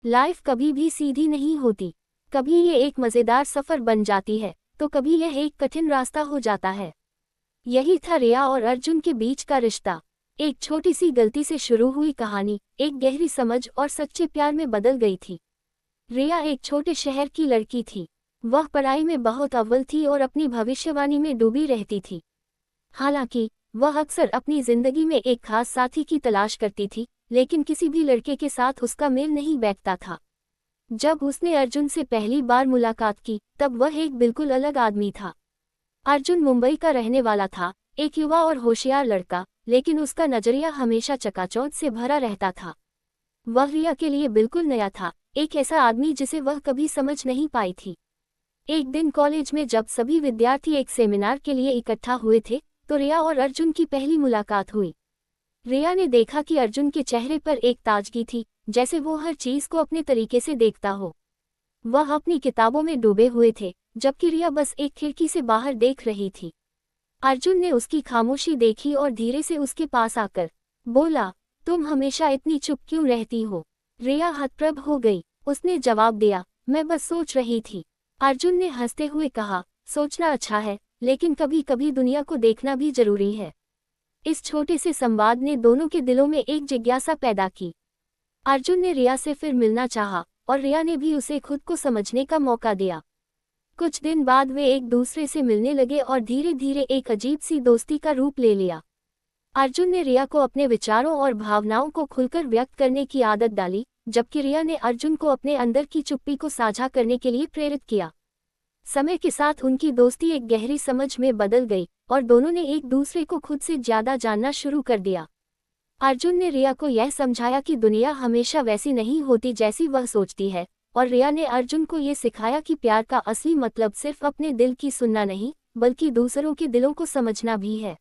Life कभी भी सीधी नहीं होती। कभी ये एक मज़ेदार सफ़र बन जाती है, तो कभी यह एक कठिन रास्ता हो जाता है। यही था रिया और अर्जुन के बीच का रिश्ता। एक छोटी सी गलती से शुरू हुई कहानी एक गहरी समझ और सच्चे प्यार में बदल गई थी। रिया एक छोटे शहर की लड़की थी। वह पढ़ाई में बहुत अव्वल थी और अपनी भविष्यवाणी में डूबी रहती थी। हालांकि वह अक्सर अपनी जिंदगी में एक खास साथी की तलाश करती थी, लेकिन किसी भी लड़के के साथ उसका मेल नहीं बैठता था। जब उसने अर्जुन से पहली बार मुलाकात की, तब वह एक बिल्कुल अलग आदमी था। अर्जुन मुंबई का रहने वाला था, एक युवा और होशियार लड़का, लेकिन उसका नजरिया हमेशा चकाचौंध से भरा रहता था। वह रिया के लिए बिल्कुल नया था, एक ऐसा आदमी जिसे वह कभी समझ नहीं पाई थी। एक दिन कॉलेज में जब सभी विद्यार्थी एक सेमिनार के लिए इकट्ठा हुए थे, तो रिया और अर्जुन की पहली मुलाकात हुई। रिया ने देखा कि अर्जुन के चेहरे पर एक ताजगी थी, जैसे वो हर चीज को अपने तरीके से देखता हो। वह अपनी किताबों में डूबे हुए थे, जबकि रिया बस एक खिड़की से बाहर देख रही थी। अर्जुन ने उसकी खामोशी देखी और धीरे से उसके पास आकर बोला, तुम हमेशा इतनी चुप क्यों रहती हो? रिया हतप्रभ हो गई। उसने जवाब दिया, मैं बस सोच रही थी। अर्जुन ने हंसते हुए कहा, सोचना अच्छा है, लेकिन कभी कभी दुनिया को देखना भी जरूरी है। इस छोटे से संवाद ने दोनों के दिलों में एक जिज्ञासा पैदा की। अर्जुन ने रिया से फिर मिलना चाहा, और रिया ने भी उसे खुद को समझने का मौका दिया। कुछ दिन बाद वे एक दूसरे से मिलने लगे और धीरे धीरे एक अजीब सी दोस्ती का रूप ले लिया। अर्जुन ने रिया को अपने विचारों और भावनाओं को खुलकर व्यक्त करने की आदत डाली, जबकि रिया ने अर्जुन को अपने अंदर की चुप्पी को साझा करने के लिए प्रेरित किया। समय के साथ उनकी दोस्ती एक गहरी समझ में बदल गई, और दोनों ने एक दूसरे को खुद से ज्यादा जानना शुरू कर दिया। अर्जुन ने रिया को यह समझाया कि दुनिया हमेशा वैसी नहीं होती जैसी वह सोचती है, और रिया ने अर्जुन को ये सिखाया कि प्यार का असली मतलब सिर्फ अपने दिल की सुनना नहीं, बल्कि दूसरों के दिलों को समझना भी है।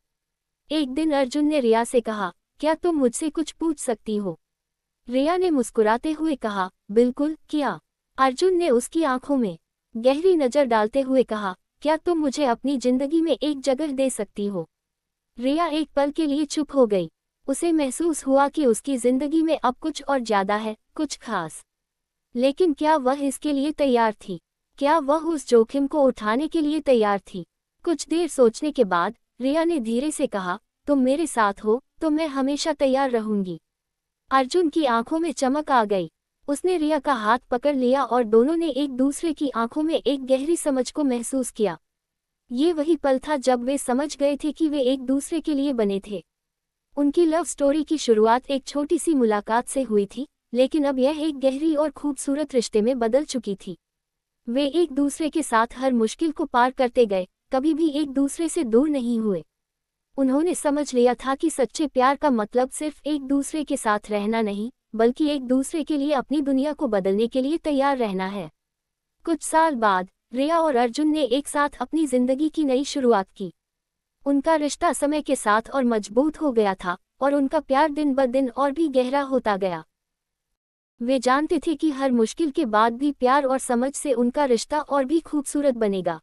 एक दिन अर्जुन ने रिया से कहा, क्या तुम मुझसे कुछ पूछ सकती हो? रिया ने मुस्कुराते हुए कहा, बिल्कुल, क्या? अर्जुन ने उसकी आंखों में गहरी नजर डालते हुए कहा, क्या तुम मुझे अपनी जिंदगी में एक जगह दे सकती हो? रिया एक पल के लिए चुप हो गई। उसे महसूस हुआ कि उसकी जिंदगी में अब कुछ और ज्यादा है, कुछ खास। लेकिन क्या वह इसके लिए तैयार थी? क्या वह उस जोखिम को उठाने के लिए तैयार थी? कुछ देर सोचने के बाद रिया ने धीरे से कहा, तुम मेरे साथ हो तो मैं हमेशा तैयार रहूंगी। अर्जुन की आंखों में चमक आ गई। उसने रिया का हाथ पकड़ लिया और दोनों ने एक दूसरे की आंखों में एक गहरी समझ को महसूस किया। ये वही पल था जब वे समझ गए थे कि वे एक दूसरे के लिए बने थे। उनकी लव स्टोरी की शुरुआत एक छोटी सी मुलाकात से हुई थी, लेकिन अब यह एक गहरी और खूबसूरत रिश्ते में बदल चुकी थी। वे एक दूसरे के साथ हर मुश्किल को पार करते गए, कभी भी एक दूसरे से दूर नहीं हुए। उन्होंने समझ लिया था कि सच्चे प्यार का मतलब सिर्फ एक दूसरे के साथ रहना नहीं, बल्कि एक दूसरे के लिए अपनी दुनिया को बदलने के लिए तैयार रहना है। कुछ साल बाद रिया और अर्जुन ने एक साथ अपनी जिंदगी की नई शुरुआत की। उनका रिश्ता समय के साथ और मजबूत हो गया था, और उनका प्यार दिन ब दिन और भी गहरा होता गया। वे जानते थे कि हर मुश्किल के बाद भी प्यार और समझ से उनका रिश्ता और भी खूबसूरत बनेगा।